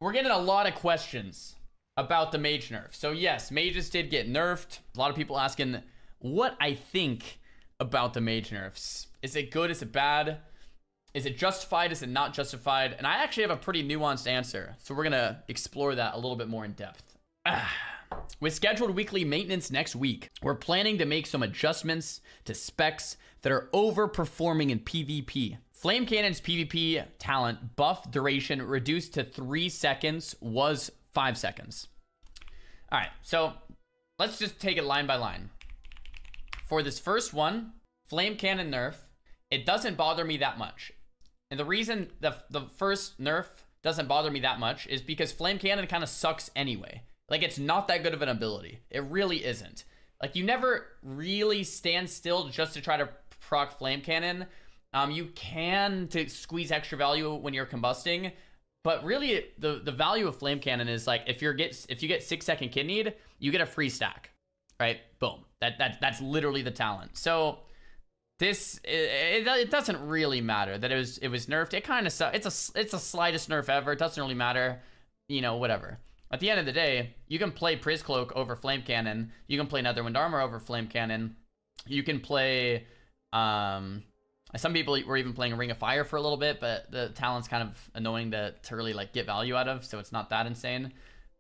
we're getting a lot of questions about the mage nerf. So yes, mages did get nerfed. A lot of people asking what I think about the mage nerfs. Is it good? Is it bad? Is it justified? Is it not justified? And I actually have a pretty nuanced answer. So we're gonna explore that a little bit more in depth. With scheduled weekly maintenance next week, we're planning to make some adjustments to specs that are overperforming in PvP. Flame Cannon's PvP talent buff duration reduced to 3 seconds was 5 seconds. All right, so let's just take it line by line. For this first one, Flame Cannon nerf, it doesn't bother me that much. And the reason the first nerf doesn't bother me that much is because Flame Cannon kind of sucks anyway. Like, it's not that good of an ability. It really isn't. Like, you never really stand still just to try to proc Flame Cannon. You can to squeeze extra value when you're combusting, but really the value of Flame Cannon is like if you get 6 second kidneyed, you get a free stack, right? Boom. That's literally the talent. So this it doesn't really matter that it was nerfed. It kind of it's the slightest nerf ever. It doesn't really matter, you know, whatever. At the end of the day, you can play Priz Cloak over Flame Cannon. You can play Netherwind Armor over Flame Cannon. You can play some people were even playing Ring of Fire for a little bit, but the talent's kind of annoying to really like get value out of, so it's not that insane.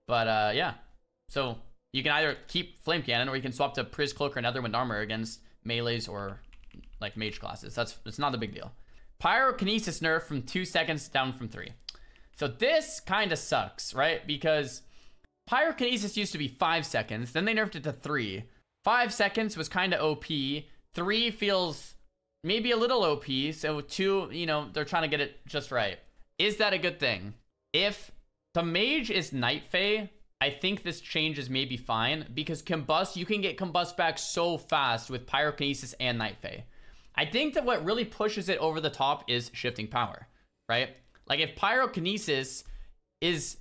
But yeah, so you can either keep Flame Cannon or you can swap to Priz Cloak or Netherwind Armor against melees or like mage classes. It's not a big deal. Pyrokinesis nerf from 2 seconds down from 3. So this kind of sucks, right? Because Pyrokinesis used to be 5 seconds, then they nerfed it to 3. 5 seconds was kind of OP. 3 feels maybe a little OP, so 2, you know, they're trying to get it just right. Is that a good thing? If the mage is Night Fae, I think this change is maybe fine, because Combust, you can get Combust back so fast with Pyrokinesis and Night Fae. I think that what really pushes it over the top is shifting power, right? Like if Pyrokinesis is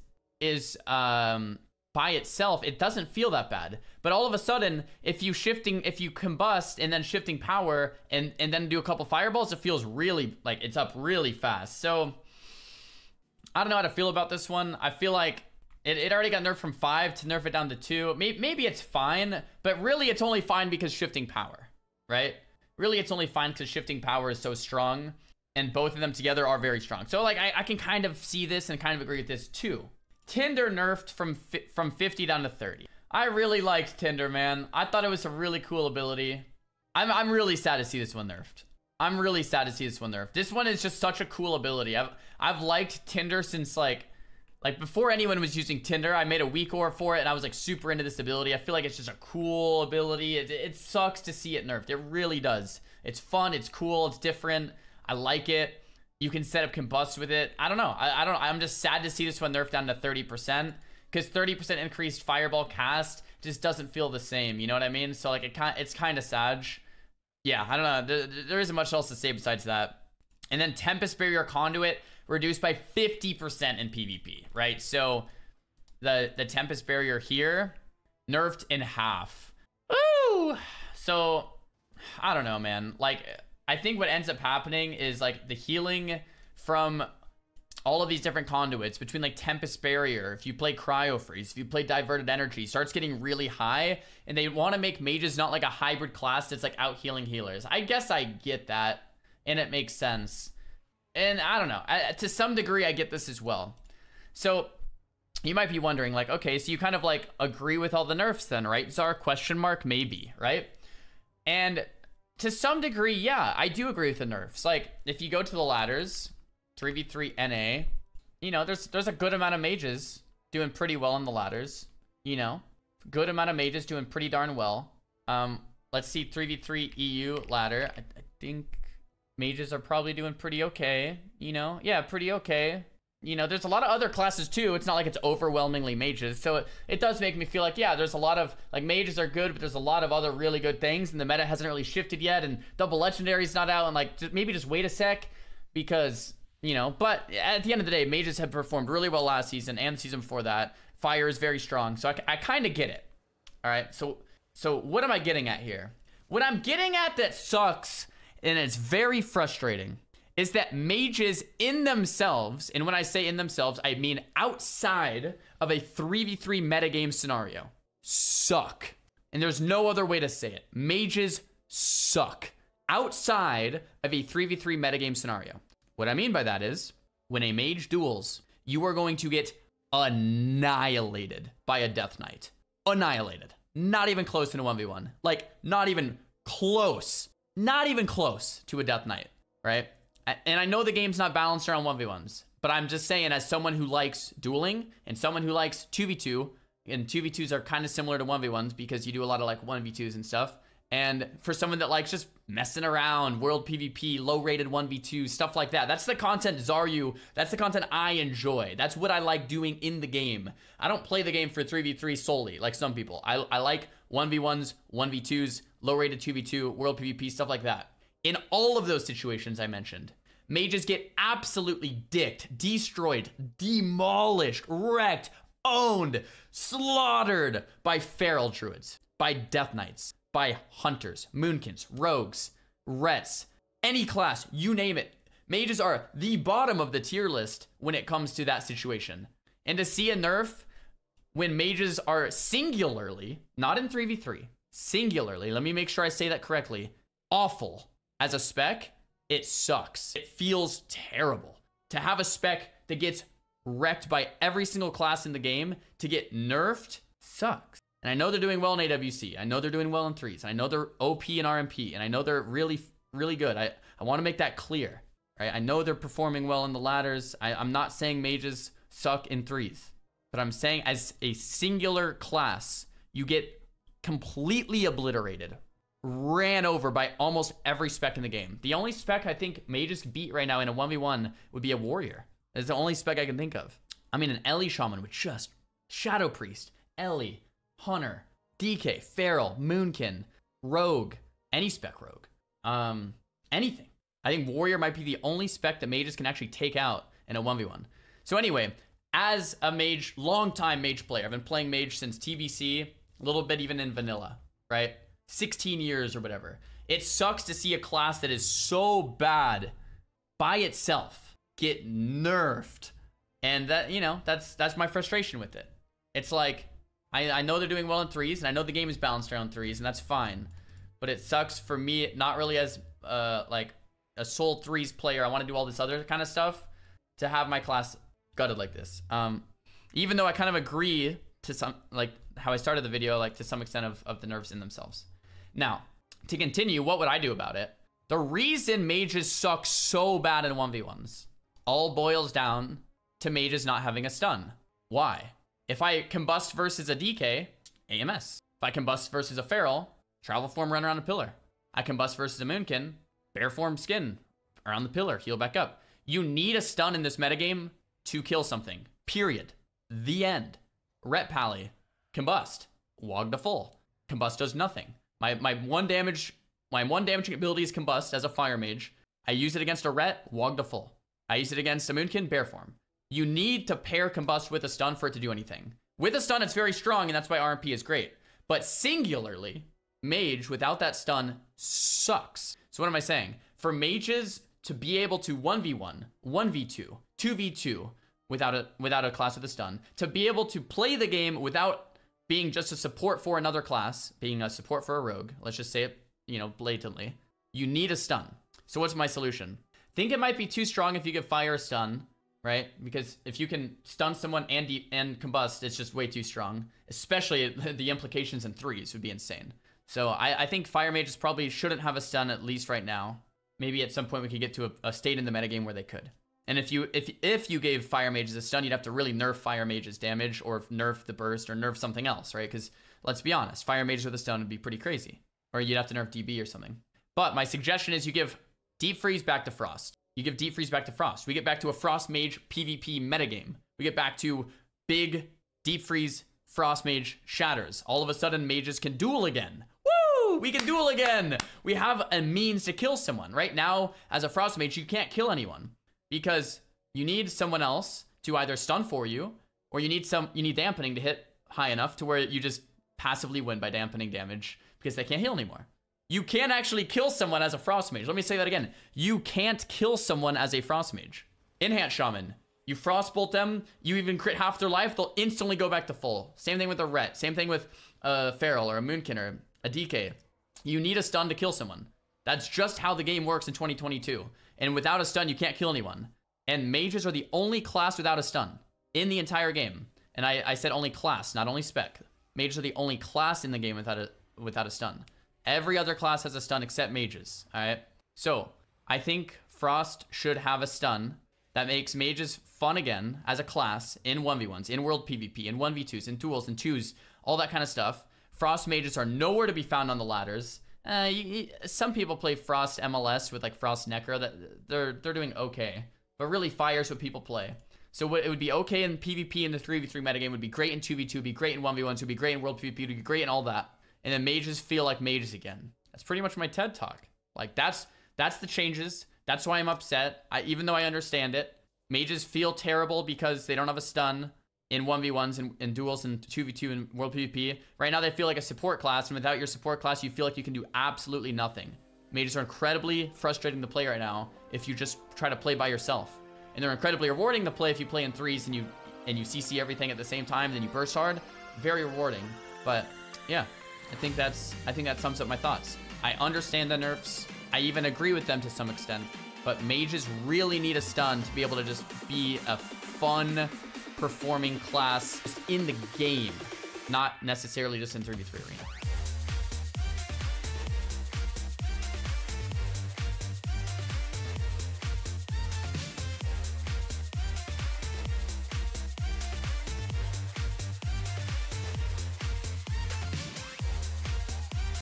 by itself, it doesn't feel that bad. But all of a sudden, if you combust and then shifting power and then do a couple fireballs, it feels really like it's up really fast. So I don't know how to feel about this one. I feel like it already got nerfed from 5 to nerf it down to 2. Maybe it's fine, but really it's only fine because shifting power, right? Really it's only fine because shifting power is so strong. And both of them together are very strong. So like I can kind of see this and kind of agree with this too. Tinder nerfed from 50 down to 30. I really liked Tinder, man. I thought it was a really cool ability. I'm really sad to see this one nerfed. I'm really sad to see this one nerfed. This one is just such a cool ability. I've liked Tinder since like before anyone was using Tinder. I made a weak ore for it and I was like super into this ability. I feel like it's just a cool ability. It sucks to see it nerfed. It really does. It's fun, it's cool, it's different. I like it. You can set up Combust with it. I don't know. I'm just sad to see this one nerfed down to 30%, because 30% increased fireball cast just doesn't feel the same. You know what I mean? So like it's kind of sad. Yeah, I don't know. There isn't much else to say besides that. And then Tempest Barrier Conduit reduced by 50% in PvP, right? So the Tempest Barrier here nerfed in half. Ooh. So I don't know, man. Like, I think what ends up happening is like the healing from all of these different conduits between like Tempest Barrier, if you play Cryo Freeze, if you play Diverted Energy, starts getting really high, and they want to make mages not like a hybrid class that's like out healing healers. I guess I get that, and it makes sense. And I don't know, to some degree I get this as well. So you might be wondering like, okay, so you kind of like agree with all the nerfs then, right? Xar question mark maybe, right? And to some degree, yeah, I do agree with the nerfs. Like, if you go to the ladders, 3v3 NA, you know, there's a good amount of mages doing pretty well on the ladders. You know, good amount of mages doing pretty darn well. Let's see 3v3 EU ladder. I think mages are probably doing pretty okay. You know, yeah, pretty okay. You know, there's a lot of other classes too. It's not like it's overwhelmingly mages. So it does make me feel like, yeah, there's a lot of, like, mages are good, but there's a lot of other really good things, and the meta hasn't really shifted yet, and double legendary's not out, and like, maybe just wait a sec, because, you know, but at the end of the day, mages have performed really well last season and the season before that. Fire is very strong, so I kind of get it. All right, so what am I getting at here? What I'm getting at that sucks, and it's very frustrating, is that mages in themselves, and when I say in themselves, I mean outside of a 3v3 metagame scenario, suck. And there's no other way to say it. Mages suck outside of a 3v3 metagame scenario. What I mean by that is, when a mage duels, you are going to get annihilated by a Death Knight. Annihilated. Not even close in a 1v1. Like, not even close. Not even close to a Death Knight, right? And I know the game's not balanced around 1v1s, but I'm just saying, as someone who likes dueling and someone who likes 2v2, and 2v2s are kind of similar to 1v1s because you do a lot of like 1v2s and stuff. And for someone that likes just messing around, world PvP, low-rated 1v2, stuff like that. That's the content Xaryu, that's the content I enjoy. That's what I like doing in the game. I don't play the game for 3v3 solely, like some people. I like 1v1s, 1v2s, low-rated 2v2, world PvP, stuff like that. In all of those situations I mentioned, mages get absolutely dicked, destroyed, demolished, wrecked, owned, slaughtered by feral druids, by death knights, by hunters, moonkins, rogues, rets, any class, you name it. Mages are the bottom of the tier list when it comes to that situation. And to see a nerf when mages are singularly, not in 3v3, singularly, let me make sure I say that correctly, awful as a spec, it sucks. It feels terrible. To have a spec that gets wrecked by every single class in the game, to get nerfed, sucks. And I know they're doing well in AWC. I know they're doing well in threes. I know they're OP in RMP. And I know they're really, really good. I want to make that clear, right? I know they're performing well in the ladders. I'm not saying mages suck in threes. But I'm saying as a singular class, you get completely obliterated, ran over by almost every spec in the game. The only spec I think mages beat right now in a 1v1 would be a warrior. That's the only spec I can think of. I mean, an Lvly shaman would just Shadow Priest, Lvly, Hunter, DK, Feral, Moonkin, Rogue, any spec Rogue, anything. I think Warrior might be the only spec that mages can actually take out in a 1v1. So anyway, as a mage, long-time mage player, I've been playing mage since TBC, a little bit even in vanilla, right? 16 years or whatever. It sucks to see a class that is so bad by itself get nerfed. And that, you know, that's my frustration with it. It's like, I know they're doing well in threes, and I know the game is balanced around threes, and that's fine. But it sucks for me, not really as like a sole threes player. I want to do all this other kind of stuff, to have my class gutted like this. Even though I kind of agree to some, like how I started the video, like to some extent of the nerfs in themselves. Now, to continue, what would I do about it? The reason mages suck so bad in 1v1s all boils down to mages not having a stun. Why? If I combust versus a DK, AMS. If I combust versus a feral, travel form, run around a pillar. I combust versus a moonkin, bear form, skin around the pillar, heal back up. You need a stun in this metagame to kill something. Period. The end. Ret Pally, combust, wog to full. Combust does nothing. My one damaging ability is combust as a fire mage. I use it against a ret, wog to full. I use it against a moonkin, bear form. You need to pair combust with a stun for it to do anything. With a stun, it's very strong, and that's why RMP is great. But singularly, mage without that stun sucks. So what am I saying? For mages to be able to 1v1, 1v2, 2v2 without a class with a stun, to be able to play the game without being just a support for another class, being a support for a rogue, let's just say it, you know, blatantly, you need a stun. So what's my solution? Think it might be too strong if you could fire a stun, right? Because if you can stun someone and combust, it's just way too strong. Especially the implications in threes would be insane. So I think fire mages probably shouldn't have a stun, at least right now. Maybe at some point we could get to a state in the metagame where they could. And if you gave fire mages a stun, you'd have to really nerf fire mages damage, or nerf the burst, or nerf something else, right? Because let's be honest, fire mages with a stun would be pretty crazy. Or you'd have to nerf DB or something. But my suggestion is you give Deep Freeze back to Frost. You give Deep Freeze back to Frost. We get back to a Frost Mage PvP metagame. We get back to big Deep Freeze Frost Mage shatters. All of a sudden, mages can duel again. Woo! We can duel again! We have a means to kill someone. Right now, as a Frost Mage, you can't kill anyone. Because you need someone else to either stun for you, or you need dampening to hit high enough to where you just passively win by dampening damage, because they can't heal anymore. You can't actually kill someone as a Frost Mage. Let me say that again. You can't kill someone as a Frost Mage. Enhanced Shaman. You Frostbolt them, you even crit half their life, they'll instantly go back to full. Same thing with a Ret. Same thing with a Feral or a Moonkin or a DK. You need a stun to kill someone. That's just how the game works in 2022. And without a stun, you can't kill anyone. And mages are the only class without a stun in the entire game. And I said only class, not only spec. Mages are the only class in the game without a stun. Every other class has a stun except mages, all right? So, I think Frost should have a stun that makes mages fun again as a class in 1v1s, in world PvP, in 1v2s, in duels, in 2s, all that kind of stuff. Frost mages are nowhere to be found on the ladders. Some people play Frost MLS with like Frost Necro. That they're doing okay. But really Fire's what people play. So it would be okay in PvP in the 3v3 metagame, would be great in 2v2, would be great in 1v1s, would be great in world PvP, would be great in all that. And then mages feel like mages again. That's pretty much my TED talk. Like that's the changes. That's why I'm upset. Even though I understand it, mages feel terrible because they don't have a stun in 1v1s and duels and 2v2 and world PvP. Right now they feel like a support class, and without your support class, you feel like you can do absolutely nothing. Mages are incredibly frustrating to play right now if you just try to play by yourself. And they're incredibly rewarding to play if you play in threes and you CC everything at the same time, then you burst hard. Very rewarding. But yeah, I think that sums up my thoughts. I understand the nerfs. I even agree with them to some extent, but mages really need a stun to be able to just be a fun performing class in the game, not necessarily just in 3v3 arena.